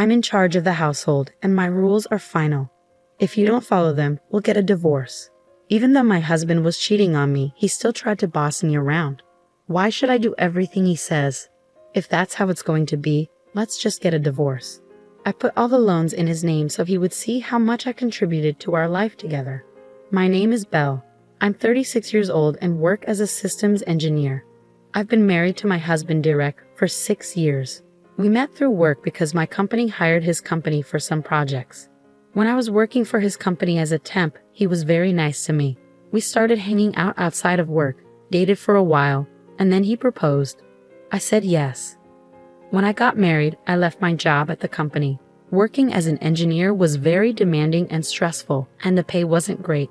I'm in charge of the household, and my rules are final. If you don't follow them, we'll get a divorce. Even though my husband was cheating on me, he still tried to boss me around. Why should I do everything he says? If that's how it's going to be, let's just get a divorce. I put all the loans in his name so he would see how much I contributed to our life together. My name is Belle. I'm 36 years old and work as a systems engineer. I've been married to my husband Derek for 6 years. We met through work because my company hired his company for some projects. When I was working for his company as a temp, he was very nice to me. We started hanging out outside of work, dated for a while, and then he proposed. I said yes. When I got married, I left my job at the company. Working as an engineer was very demanding and stressful, and the pay wasn't great.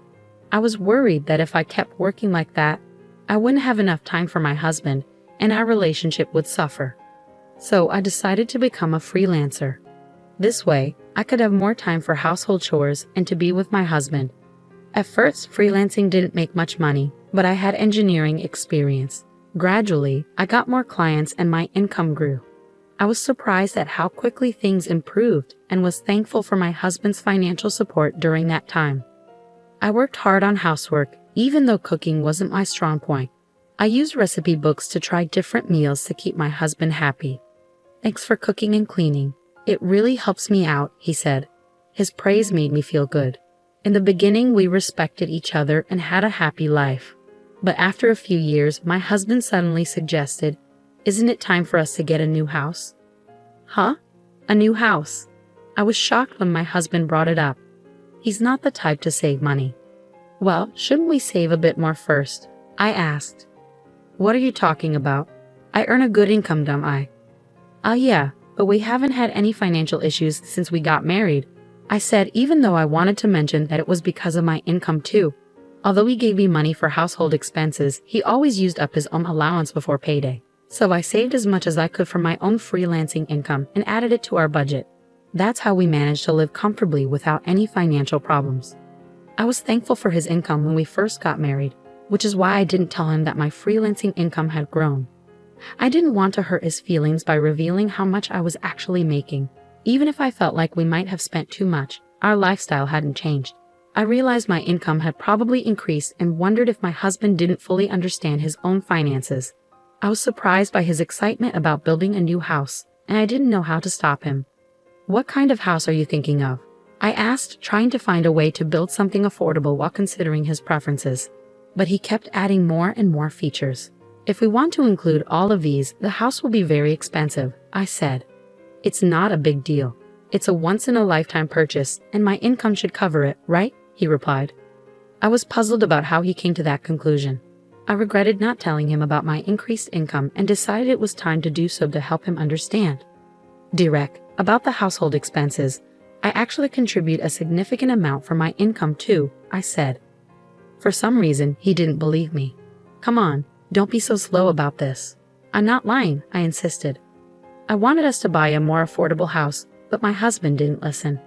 I was worried that if I kept working like that, I wouldn't have enough time for my husband, and our relationship would suffer. So I decided to become a freelancer. This way, I could have more time for household chores and to be with my husband. At first, freelancing didn't make much money, but I had engineering experience. Gradually, I got more clients and my income grew. I was surprised at how quickly things improved and was thankful for my husband's financial support during that time. I worked hard on housework, even though cooking wasn't my strong point. I used recipe books to try different meals to keep my husband happy. "Thanks for cooking and cleaning. It really helps me out," he said. His praise made me feel good. In the beginning, we respected each other and had a happy life. But after a few years, my husband suddenly suggested, "Isn't it time for us to get a new house?" Huh? A new house? I was shocked when my husband brought it up. He's not the type to save money. "Well, shouldn't we save a bit more first?" I asked. "What are you talking about? I earn a good income, don't I?" Yeah, but we haven't had any financial issues since we got married," I said, even though I wanted to mention that it was because of my income too. Although he gave me money for household expenses, he always used up his own allowance before payday. So I saved as much as I could from my own freelancing income and added it to our budget. That's how we managed to live comfortably without any financial problems. I was thankful for his income when we first got married, which is why I didn't tell him that my freelancing income had grown. I didn't want to hurt his feelings by revealing how much I was actually making. Even if I felt like we might have spent too much, our lifestyle hadn't changed. I realized my income had probably increased and wondered if my husband didn't fully understand his own finances. I was surprised by his excitement about building a new house, and I didn't know how to stop him. "What kind of house are you thinking of?" I asked, trying to find a way to build something affordable while considering his preferences. But he kept adding more and more features. "If we want to include all of these, the house will be very expensive," I said. "It's not a big deal. It's a once-in-a-lifetime purchase, and my income should cover it, right?" he replied. I was puzzled about how he came to that conclusion. I regretted not telling him about my increased income and decided it was time to do so to help him understand. "Derek, about the household expenses, I actually contribute a significant amount from my income too," I said. For some reason, he didn't believe me. "Come on, don't be so slow about this." "I'm not lying," I insisted. I wanted us to buy a more affordable house, but my husband didn't listen.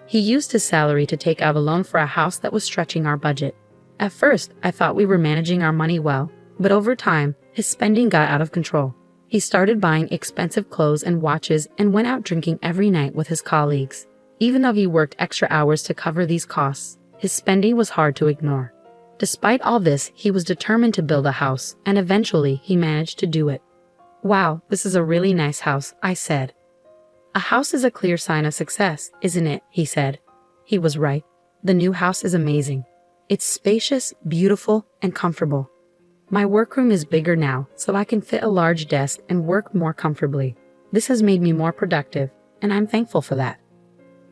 He used his salary to take out a loan for a house that was stretching our budget. At first, I thought we were managing our money well, but over time, his spending got out of control. He started buying expensive clothes and watches and went out drinking every night with his colleagues. Even though he worked extra hours to cover these costs, his spending was hard to ignore. Despite all this, he was determined to build a house, and eventually he managed to do it. "Wow, this is a really nice house," I said. "A house is a clear sign of success, isn't it?" he said. He was right. The new house is amazing. It's spacious, beautiful, and comfortable. My workroom is bigger now, so I can fit a large desk and work more comfortably. This has made me more productive, and I'm thankful for that.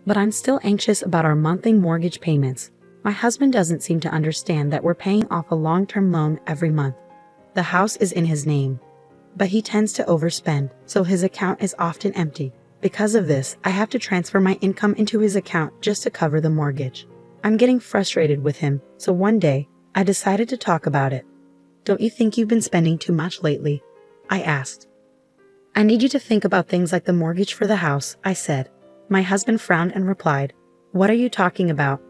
But I'm still anxious about our monthly mortgage payments. My husband doesn't seem to understand that we're paying off a long-term loan every month. The house is in his name, but he tends to overspend, so his account is often empty. Because of this, I have to transfer my income into his account just to cover the mortgage. I'm getting frustrated with him, so one day, I decided to talk about it. "Don't you think you've been spending too much lately?" I asked. "I need you to think about things like the mortgage for the house," I said. My husband frowned and replied, "What are you talking about?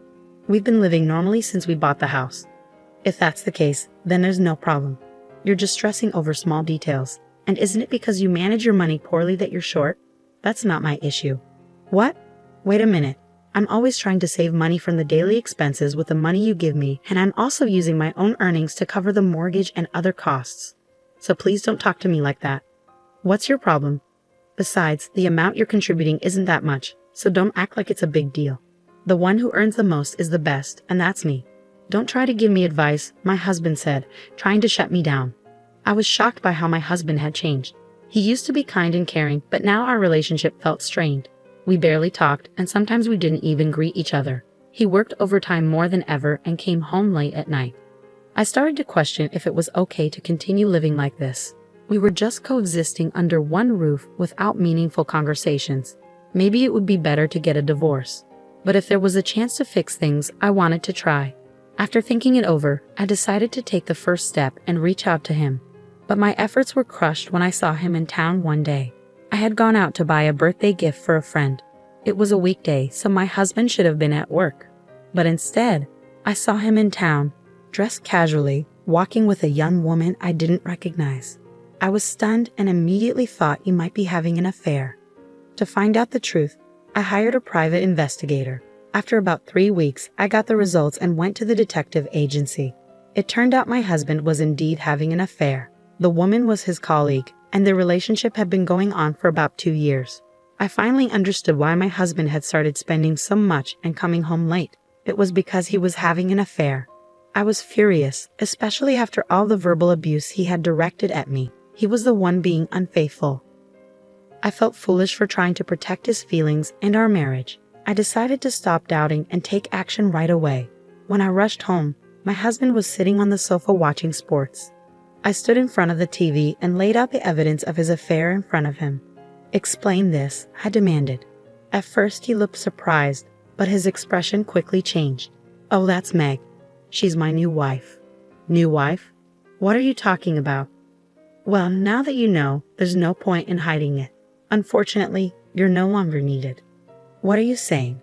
We've been living normally since we bought the house." "If that's the case, then there's no problem. You're just stressing over small details. And isn't it because you manage your money poorly that you're short? That's not my issue. What? Wait a minute. I'm always trying to save money from the daily expenses with the money you give me, and I'm also using my own earnings to cover the mortgage and other costs. So please don't talk to me like that. What's your problem? Besides, the amount you're contributing isn't that much, so don't act like it's a big deal. The one who earns the most is the best, and that's me. Don't try to give me advice, my husband said, trying to shut me down. I was shocked by how my husband had changed. He used to be kind and caring, but now our relationship felt strained. We barely talked, and sometimes we didn't even greet each other. He worked overtime more than ever and came home late at night. I started to question if it was okay to continue living like this. We were just coexisting under one roof without meaningful conversations. Maybe it would be better to get a divorce. But if there was a chance to fix things, I wanted to try. After thinking it over, I decided to take the first step and reach out to him. But my efforts were crushed when I saw him in town one day. I had gone out to buy a birthday gift for a friend. It was a weekday, so my husband should have been at work. But instead, I saw him in town, dressed casually, walking with a young woman I didn't recognize. I was stunned and immediately thought he might be having an affair. To find out the truth, I hired a private investigator. After about 3 weeks, I got the results and went to the detective agency. It turned out my husband was indeed having an affair. The woman was his colleague, and their relationship had been going on for about 2 years. I finally understood why my husband had started spending so much and coming home late. It was because he was having an affair. I was furious, especially after all the verbal abuse he had directed at me. He was the one being unfaithful. I felt foolish for trying to protect his feelings and our marriage. I decided to stop doubting and take action right away. When I rushed home, my husband was sitting on the sofa watching sports. I stood in front of the TV and laid out the evidence of his affair in front of him. "Explain this," I demanded. At first he looked surprised, but his expression quickly changed. "Oh, that's Meg. She's my new wife." "New wife? What are you talking about?" "Well, now that you know, there's no point in hiding it. Unfortunately, you're no longer needed." "What are you saying?"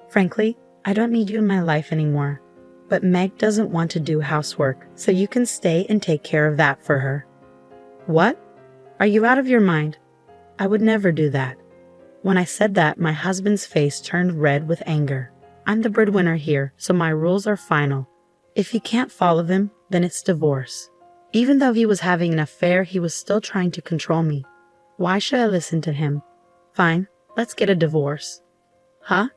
"Frankly, I don't need you in my life anymore. But Meg doesn't want to do housework, so you can stay and take care of that for her." "What? Are you out of your mind?" "I would never do that." When I said that, my husband's face turned red with anger. "I'm the breadwinner here, so my rules are final. If you can't follow them, then it's divorce." Even though he was having an affair, he was still trying to control me. Why should I listen to him? "Fine, let's get a divorce." "Huh?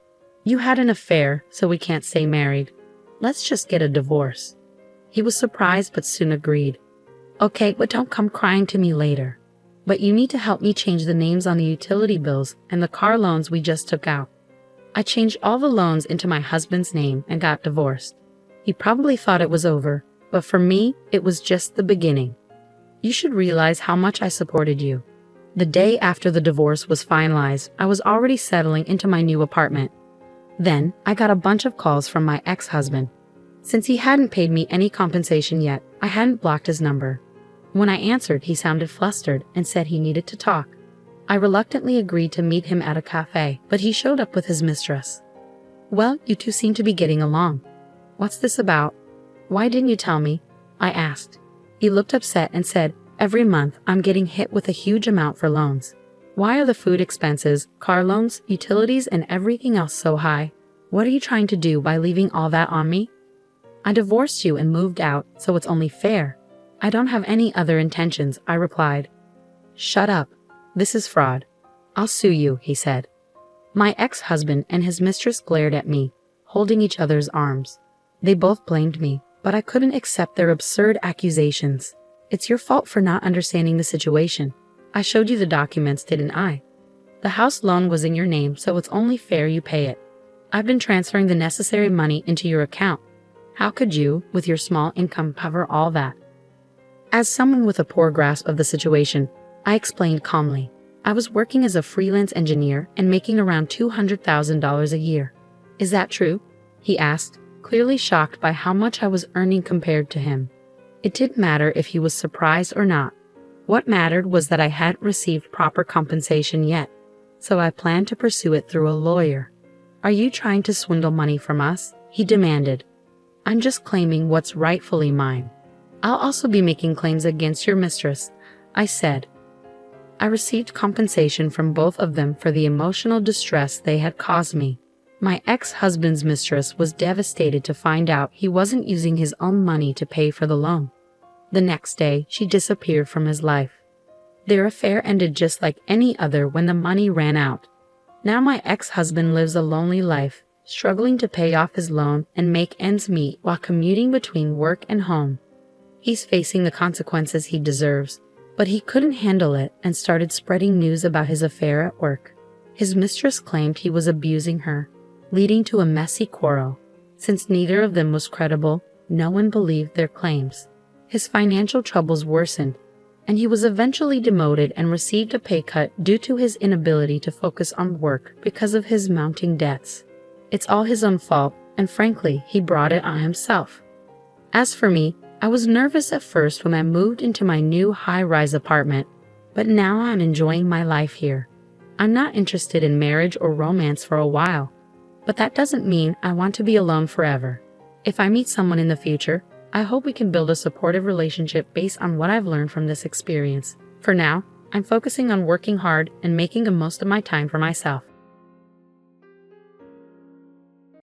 You had an affair, so we can't stay married. Let's just get a divorce." He was surprised but soon agreed. "Okay, but don't come crying to me later. But you need to help me change the names on the utility bills and the car loans we just took out." I changed all the loans into my husband's name and got divorced. He probably thought it was over, but for me, it was just the beginning. You should realize how much I supported you. The day after the divorce was finalized, I was already settling into my new apartment. Then, I got a bunch of calls from my ex-husband. Since he hadn't paid me any compensation yet, I hadn't blocked his number. When I answered, he sounded flustered and said he needed to talk. I reluctantly agreed to meet him at a cafe, but he showed up with his mistress. "Well, you two seem to be getting along. What's this about? Why didn't you tell me?" I asked. He looked upset and said, "Every month, I'm getting hit with a huge amount for loans. Why are the food expenses, car loans, utilities, and everything else so high? What are you trying to do by leaving all that on me?" "I divorced you and moved out, so it's only fair. I don't have any other intentions," I replied. "Shut up. This is fraud. I'll sue you," he said. My ex-husband and his mistress glared at me, holding each other's arms. They both blamed me, but I couldn't accept their absurd accusations. "It's your fault for not understanding the situation. I showed you the documents, didn't I? The house loan was in your name, so it's only fair you pay it. I've been transferring the necessary money into your account. How could you, with your small income, cover all that?" As someone with a poor grasp of the situation, I explained calmly. I was working as a freelance engineer and making around $200,000 a year. "Is that true?" he asked, clearly shocked by how much I was earning compared to him. It didn't matter if he was surprised or not. What mattered was that I hadn't received proper compensation yet, so I planned to pursue it through a lawyer. "Are you trying to swindle money from us?" he demanded. "I'm just claiming what's rightfully mine. I'll also be making claims against your mistress," I said. I received compensation from both of them for the emotional distress they had caused me. My ex-husband's mistress was devastated to find out he wasn't using his own money to pay for the loan. The next day, she disappeared from his life. Their affair ended just like any other when the money ran out. Now my ex-husband lives a lonely life, struggling to pay off his loan and make ends meet while commuting between work and home. He's facing the consequences he deserves, but he couldn't handle it and started spreading news about his affair at work. His mistress claimed he was abusing her, leading to a messy quarrel. Since neither of them was credible, no one believed their claims. His financial troubles worsened, and he was eventually demoted and received a pay cut due to his inability to focus on work because of his mounting debts. It's all his own fault, and frankly, he brought it on himself. As for me, I was nervous at first when I moved into my new high-rise apartment, but now I'm enjoying my life here. I'm not interested in marriage or romance for a while, but that doesn't mean I want to be alone forever. If I meet someone in the future, I hope we can build a supportive relationship based on what I've learned from this experience. For now, I'm focusing on working hard and making the most of my time for myself.